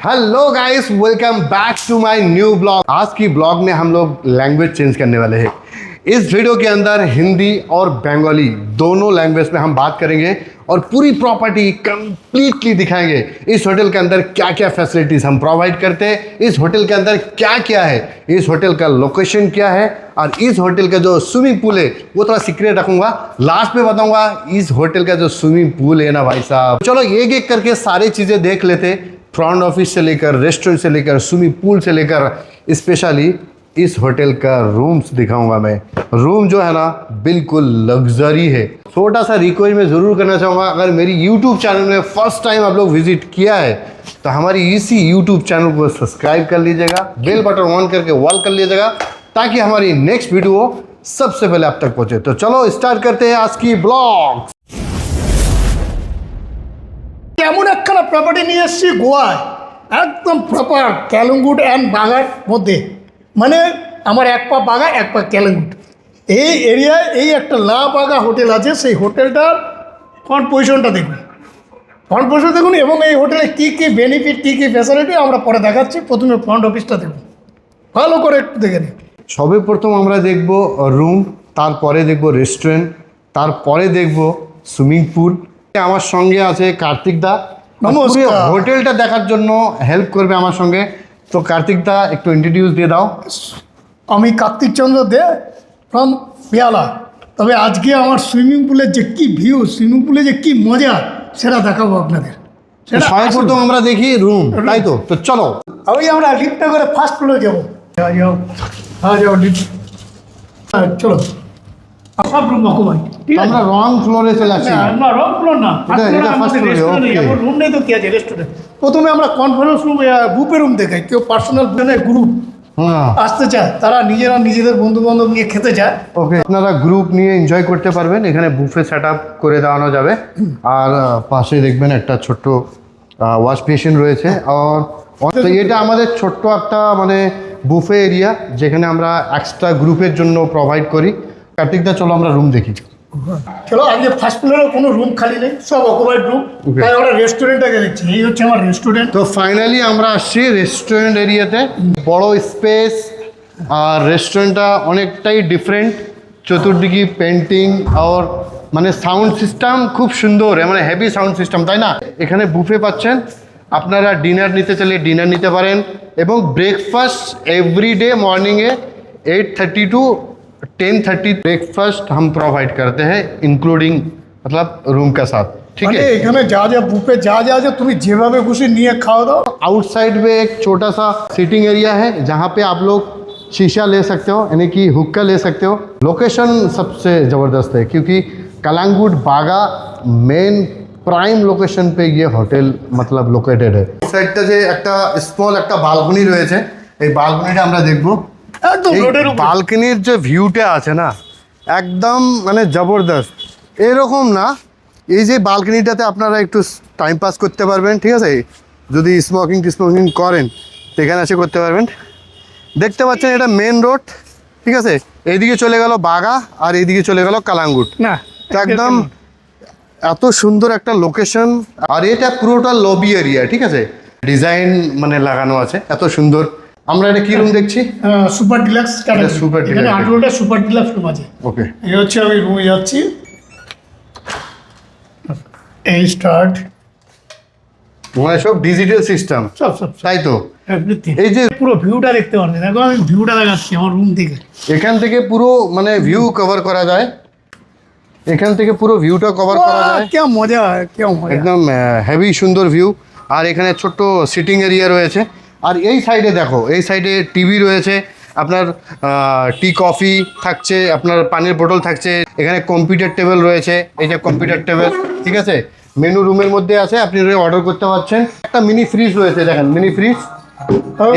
Hello guys, welcome back to my new blog. आज की blog में हम लोग लैंग्वेज चेंज करने वाले हैं। इस वीडियो के अंदर हिंदी और बंगाली दोनों लैंग्वेज में हम बात करेंगे और पूरी प्रॉपर्टी कंप्लीटली दिखाएंगे। इस होटल के अंदर क्या क्या फैसिलिटीज़ हम प्रोवाइड करते हैं, इस होटल के अंदर क्या क्या है, इस होटल का लोकेशन क्या है और इस होटल का जो स्विमिंग पूल है वो थोड़ा सीक्रेट रखूंगा, लास्ट में बताऊंगा। इस होटल का जो स्विमिंग पूल है ना भाई साहब, चलो एक एक करके सारी चीज़ें देख लेते। फ्रंट ऑफिस से लेकर रेस्टोरेंट से लेकर स्विमिंग पूल से लेकर स्पेशली इस होटल का रूम्स दिखाऊंगा मैं। रूम जो है ना बिल्कुल लग्जरी है। छोटा सा रिक्वेस्ट मैं ज़रूर करना चाहूँगा, अगर मेरी यूट्यूब चैनल में फर्स्ट टाइम आप लोग विजिट किया है तो हमारी इसी यूट्यूब चैनल को सब्सक्राइब कर लीजिएगा, बेल बटन ऑन करके ऑल कर लीजिएगा ताकि हमारी नेक्स्ट वीडियो सबसे पहले आप तक पहुँचे। तो चलो स्टार्ट करते हैं आज की ब्लॉग। এমন একখানা প্রপার্টি নিয়ে এসেছি গোয়ায়, একদম প্রপার ক্যালুঙ্গুড অ্যান্ড বাগার মধ্যে, মানে আমার এক পা বাগা এক পা ক্যালুঙ্গুড। এই এরিয়ায় এই একটা লা বাগা হোটেল আছে, সেই হোটেলটার ফ্রন্ট পজিশনটা দেখুন, ফ্রন্ট পজিশন দেখুন এবং এই হোটেলে কী কী বেনিফিট কী কী ফ্যাসিলিটি আমরা পরে দেখাচ্ছি। প্রথমে ফ্রন্ট অফিসটা দেখুন, ভালো করে একটু দেখে নিন। সবে প্রথম আমরা দেখব রুম, তারপরে দেখব রেস্টুরেন্ট, তারপরে দেখব সুইমিং পুল। আমার সঙ্গে আছে কার্তিক দা, নমস্কার। হোটেলটা দেখার জন্য হেল্প করবে আমার সঙ্গে। তো কার্তিক দা একটু ইন্ট্রোডিউস দিয়ে দাও। আমি কার্তিক চন্দ্র দে ফ্রম পেয়ালা। তবে আজকে আমার সুইমিং পুলের যে কী ভিউ, সুইমিং পুলে যে কী মজা সেটা দেখাবো আপনাদের। সেটা সবাই প্রথম আমরা দেখি রুম, তাই তো? তো চলো ওই আমরা লিফটটা করে ফার্স্ট ফ্লোরে যাবো। যাও লিফট, চলো। সব রুম অকুপাই, ঠিক আছে? আমরা রং ফ্লোরে চলে আসছি। না রং ফ্লোর না, এটা ফার্স্ট ফ্লোরে। ওকে, রুম নেই তো কি আছে, রেস্টুরেন্ট। প্রথমে আমরা কনফারেন্স রুম গ্রুপের রুম দেখাই। কেউ পার্সোনাল গ্রুপ হ্যাঁ আসতে চায়, তারা নিজেরা নিজেদের বন্ধু বান্ধব নিয়ে খেতে চায়। ওকে, আপনারা গ্রুপ নিয়ে এনজয় করতে পারবেন। এখানে বুফে সেট আপ করে দেওয়ানো যাবে। আর পাশে দেখবেন একটা ছোট্ট ওয়াশ বেসিন রয়েছে। আর তো এটা আমাদের ছোট্ট একটা মানে বুফে এরিয়া যেখানে আমরা এক্সট্রা গ্রুপের জন্য প্রোভাইড করি। কার্তিকদা চলো আমরা রুম দেখি। চলো, আজকে ফার্স্ট ফ্লোরে কোনো রুম খালি নেই, সব অকুপাইড রুম। তাই আমরা রেস্টুরেন্টটাকে দেখছি। এই হচ্ছে আমার রেস্টুরেন্ট। তো ফাইনালি আমরা আসছি রেস্টুরেন্ট এরিয়াতে। বড় স্পেস আর রেস্টুরেন্টটা অনেকটাই ডিফারেন্ট। চতুর্দিকে পেন্টিং আর মানে সাউন্ড সিস্টেম খুব সুন্দর, মানে হেভি সাউন্ড সিস্টেম, তাই না? এখানে বুফে পাচ্ছেন, আপনারা ডিনার নিতে চাইলে ডিনার নিতে পারেন এবং ব্রেকফাস্ট এভরিডे मॉर्निंग 8:30 टू 10:30 ब्रेकफास्ट हम प्रोवाइड करते हैं इंक्लूडिंग मतलब रूम के साथ, ठीक মানে है? এখানে যা যা বুফে যা যা আছে তুমি যেভাবে খুশি নিয়ে খাওয়া দাও। आउटसाइड में एक छोटा सा सिटिंग एरिया है जहाँ पे आप लोग शीशा ले सकते हो, यानी कि हुक्का ले सकते हो। लोकेशन सबसे ज़बरदस्त है क्योंकि कलांगुट बागा मेन प्राइम लोकेशन पे ये होटल मतलब लोकेटेड है। সাইডটা যে একটা স্মল একটা বালকনি রয়েছে, এই বালকনিটা আমরা দেখব। একদম রোডের উপর। বালকনির যে ভিউটা আছে না একদম মানে জবরদস্ত। এরকম না, এই যে বালকনিটাতে আপনারা একটু টাইম পাস করতে পারবেন, ঠিক আছে? যদি স্মোকিং করেন তো এখানে এসে করতে পারবেন। দেখতে পাচ্ছেন এটা মেন রোড, ঠিক আছে? এইদিকে চলে গেল বাগা আর এইদিকে চলে গেল কালাঙ্গুট। না তো একদম এত সুন্দর একটা লোকেশন। আর এটা পুরোটা লবি এরিয়া, ঠিক আছে? ডিজাইন মানে লাগানো আছে এত সুন্দর। আমরা এটা কি রুম দেখছি? Super deluxe category. সুপার এখানে ডিলাক্স। 18টা সুপার ডিলাক্স রুম আছে। ওকে, এই হচ্ছে আমি রুমে যাচ্ছি। এই স্টার্ট মানে সব ডিজিটাল সিস্টেম, সব সব তাই তো? এভরিথিং। এই যে পুরো ভিউটা দেখতে পারবেন। দেখো আমি ভিউটা দেখাচ্ছি আমার রুম থেকে। এখান থেকে পুরো মানে ভিউ কভার করা যায়, এখান থেকে পুরো ভিউটা কভার করা যায়। কে মজা, কে মজা। একদম হেভি সুন্দর ভিউ। আর এখানে ছোট্ট সিটিং এরিয়া রয়েছে। আর এই সাইডে দেখো, এই সাইডে টিভি রয়েছে, আপনার টি কফি থাকছে, আপনার পানির বোতল থাকছে। এখানে কম্পিউটার টেবিল রয়েছে, এই যে কম্পিউটার টেবিল, ঠিক আছে? মেনু রুমের মধ্যে আছে, আপনি অর্ডার করতে পারছেন। একটা মিনি ফ্রিজ রয়েছে, দেখেন মিনি ফ্রিজ।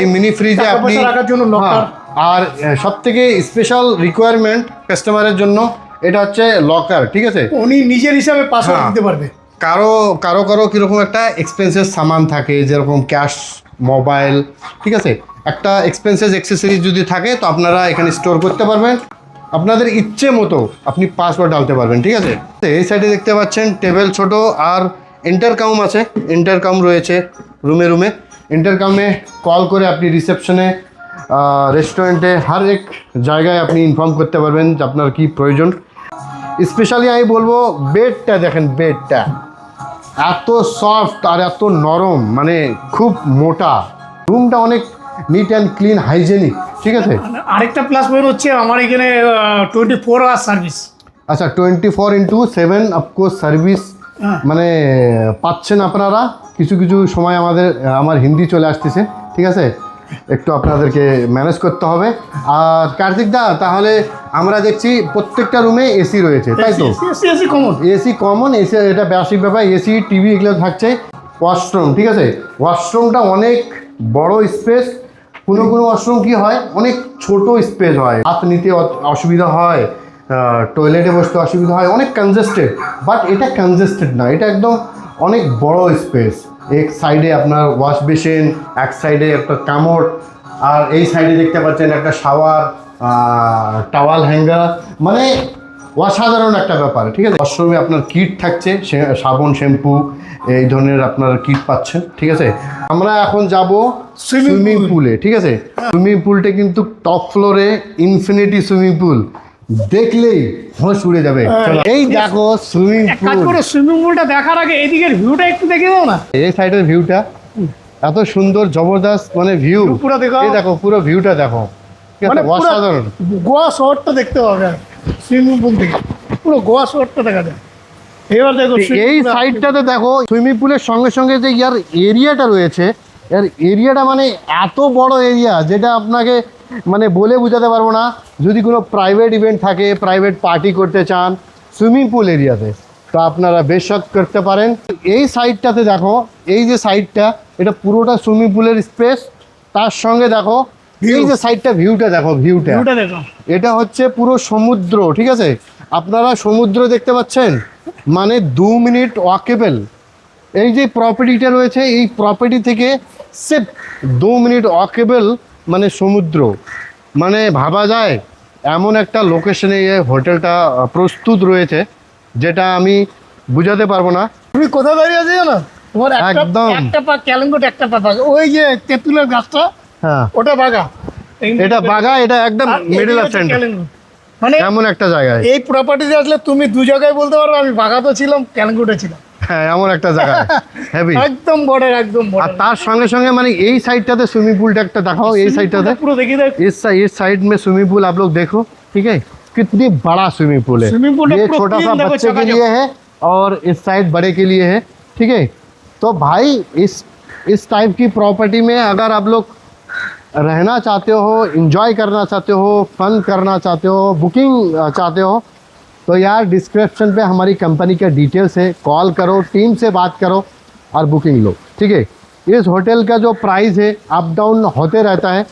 এই মিনি ফ্রিজে টাকা আপনি পয়সা রাখার জন্য লকার। আর সব থেকে স্পেশাল রিকোয়ারমেন্ট কাস্টমারের জন্য এটা হচ্ছে লকার, ঠিক আছে? উনি নিজের হিসাবে পাসওয়ার্ড দিতে পারবে। কারো কারো কারো কীরকম একটা এক্সপেন্সেস সামান থাকে, যেরকম ক্যাশ, মোবাইল, ঠিক আছে? একটা এক্সপেন্সেস অ্যাক্সেসরিজ যদি থাকে তো আপনারা এখানে স্টোর করতে পারবেন। আপনাদের ইচ্ছে মতো আপনি পাসওয়ার্ড ডালতে পারবেন, ঠিক আছে? এই সাইডে দেখতে পাচ্ছেন টেবিল ছোট আর ইন্টারকম আছে, ইন্টারকম রয়েছে রুমে রুমে। इंटरकम में कॉल করে আপনি রিসেপশনে রেস্টুরেন্টে হর এক জায়গায় আপনি ইনফর্ম করতে পারবেন যে আপনার কি প্রয়োজন। স্পেশালি আমি বলবো বেডটা দেখেন, বেডটা এত সফট আর এত নরম, মানে খুব মোটা। রুমটা অনেক নিট অ্যান্ড ক্লিন, হাইজেনিক, ঠিক আছে। আরেকটা প্লাস পয়েন্ট হচ্ছে আমার এখানে 24 আওয়ার সার্ভিস। আচ্ছা 24/7 অফকোর্স সার্ভিস মানে পাচ্ছেন আপনারা। কিছু কিছু সময় আমার হিন্দি চলে আসতেছে, ঠিক আছে, একটু আপনাদেরকে ম্যানেজ করতে হবে। আর কার্তিক দা, তাহলে আমরা দেখছি প্রত্যেকটা রুমে এসি রয়েছে, তাই তো? AC common, AC common, AC এটা বেসিক ব্যাপার। এসি, টিভি এগুলো থাকছে। ওয়াশরুম, ঠিক আছে, ওয়াশরুমটা অনেক বড় স্পেস। কোনো কোনো ওয়াশরুম কি হয়, অনেক ছোট স্পেস হয়, হাত নিতে অসুবিধা হয়, টয়লেটে বসতে অসুবিধা হয়, অনেক কনজেস্টেড। বাট এটা কনজেস্টেড না, এটা একদম অনেক বড় স্পেস। এক সাইডে আপনার ওয়াশ বেসিন, এক সাইডে একটা কামোড, আর এই সাইডে দেখতে পাচ্ছেন একটা শাওয়ার, টাওয়াল হ্যাঙ্গার, মানে অসাধারণ একটা ব্যাপার, ঠিক আছে। ওয়াশরুমে আপনার কিট থাকছে, সাবান, শ্যাম্পু, এই ধরনের আপনার কিট পাচ্ছেন, ঠিক আছে। আমরা এখন যাব সুইমিং পুলে, ঠিক আছে। সুইমিং পুলটা কিন্তু টপ ফ্লোরে ইনফিনিটি সুইমিং পুল, দেখলেই হোশ উড়ে যাবে। চলো, এই দেখো সুইমিং কাজ পুল। করে সুইমিং পুলটা দেখার আগে এদিকের ভিউটা একটু দেখে দাও না। এই সাইডের ভিউটা এত সুন্দর, জবরদস্ত, মানে ভিউ পুরো দেখো, এই দেখো পুরো ভিউটা দেখো, ঠিক আছে, মানে পুরো অসাধারণ। গোয়া শহরটা দেখতে পাবে সুইমিং পুল থেকে, পুরো গোয়া শহরটা দেখা যায়। এবার দেখো এই সাইডটাতে দেখো সুইমিং পুলের সঙ্গে সঙ্গে যে ইয়ার এরিয়াটা রয়েছে, এর এরিয়াটা মানে এত বড় এরিয়া, যেটা আপনাকে মানে বলে বোঝাতে পারবো না। যদি কোনো প্রাইভেট ইভেন্ট থাকে, প্রাইভেট পার্টি করতে চান সুইমিং পুল এরিয়াতে, তো আপনারা বেশক করতে পারেন। এই সাইডটাতে দেখো, এই যে সাইডটা, এটা পুরোটা সুইমিং পুলের স্পেস। তার সঙ্গে দেখো এই যে সাইডটা, ভিউটা দেখো, ভিউটা দেখো, এটা হচ্ছে পুরো সমুদ্র, ঠিক আছে। আপনারা সমুদ্র দেখতে পাচ্ছেন, মানে 2 মিনিট ওয়াকেবল। এই যে প্রপার্টিটা রয়েছে, এই প্রপার্টি থেকে সিপ 2 মিনিট ওয়াকেবল, মানে সমুদ্র। মানে ভাবা যায় এমন একটা লোকেশনে এই হোটেলটা প্রস্তুত রয়েছে, যেটা আমি বুঝাতে পারবো না। তুমি কোথায় দাঁড়িয়ে আছো জানো? তোমার একদম। একটা পা ক্যালেঙ্গুট, একটা পা বাগা। ওই যে তেঁতুলের গাছটা, হ্যাঁ, ওটা বাগা, এটা বাগা, এটা একদম মিডল অফ সেন্টার, মানে এমন একটা জায়গায়। এই প্রপার্টিতে আসলে তুমি দু জায়গায় বলতে পারো, আমি বাগাতে ছিলাম, ক্যালেঙ্গুটে ছিলাম। হ্যাঁ, এমন একটা জায়গায় হেভি, একদম বর্ডার, একদম আর বর্ডার। তার সঙ্গে সঙ্গে মানে এই साइडটাতে स्विमिंग पूल একটা দেখাও, এই साइडটাতে পুরো দেখি দেখ, इस साइड में स्विमिंग पूल आप लोग देखो, ठीक है, कितनी बड़ा स्विमिंग पूल है। स्विमिंग पूल ये पूरा छोटा सा clean देखो, बच्चे के चकाचक। लिए है और इस साइड बड़े के लिए है, ठीक है। तो भाई इस टाइप की प्रॉपर्टी में अगर आप लोग रहना चाहते हो, एंजॉय करना चाहते हो, फन करना चाहते हो, बुकिंग चाहते हो, तो यार डिस्क्रिप्शन पे हमारी कंपनी के डिटेल्स है, कॉल करो, टीम से बात करो और बुकिंग लो, ठीक है। इस होटल का जो प्राइस है अप डाउन होते रहता है,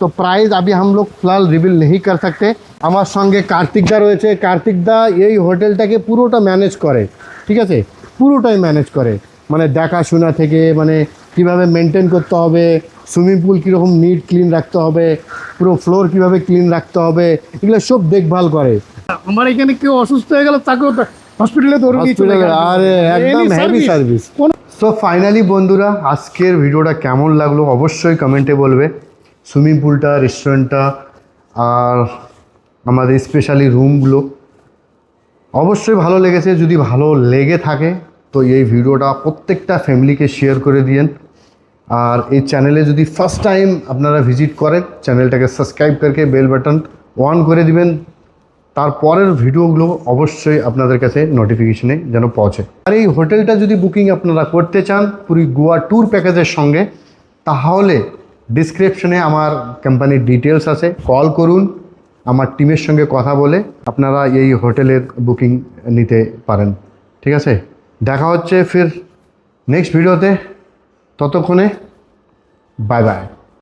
तो प्राइस अभी हम लोग फिलहाल रिवील नहीं कर सकते। আমার সঙ্গে কার্তিক দা রয়েছে। কার্তিক দা এই হোটেলটাকে পুরোটা ম্যানেজ করে, ঠিক আছে, পুরোটাই ম্যানেজ করে, মানে দেখাশোনা থেকে, মানে কীভাবে মেনটেন করতে হবে, সুইমিং পুল কীরকম নিট ক্লিন রাখতে হবে, পুরো ফ্লোর কীভাবে ক্লিন রাখতে হবে, এগুলো সব দেখভাল করে। আমার এখানে কেউ অসুস্থ হয়ে গেল, তাকেও হসপিটালে ধরে নিয়ে চলে গেল। আরে একদম হেভি সার্ভিস। সো ফাইনালি বন্ধুরা, আজকের ভিডিওটা কেমন লাগলো অবশ্যই কমেন্টে বলবে। সুইমিং পুলটা, রেস্টুরেন্টটা, আর আমাদের স্পেশালি রুমগুলো অবশ্যই ভালো লেগেছে। যদি ভালো লেগে থাকে তো এই ভিডিওটা প্রত্যেকটা ফ্যামিলিকে শেয়ার করে দিয়েন। আর এই চ্যানেলে যদি ফার্স্ট টাইম আপনারা ভিজিট করেন, চ্যানেলটাকে সাবস্ক্রাইব করে বেল বাটন অন করে দিবেন। তারপরের ভিডিওগুলো অবশ্যই আপনাদের কাছে নোটিফিকেশনে যেন পৌঁছে। আর এই হোটেলটা যদি বুকিং আপনারা করতে চান পুরো গোয়া ট্যুর প্যাকেজের সঙ্গে, তাহলে ডিসক্রিপশনে আমার কোম্পানির ডিটেলস আছে, কল করুন, আমার টিমের সঙ্গে কথা বলে আপনারা এই হোটেলের বুকিং নিতে পারেন, ঠিক আছে। দেখা হচ্ছে ফির নেক্সট ভিডিওতে, ততক্ষণে বাই বাই।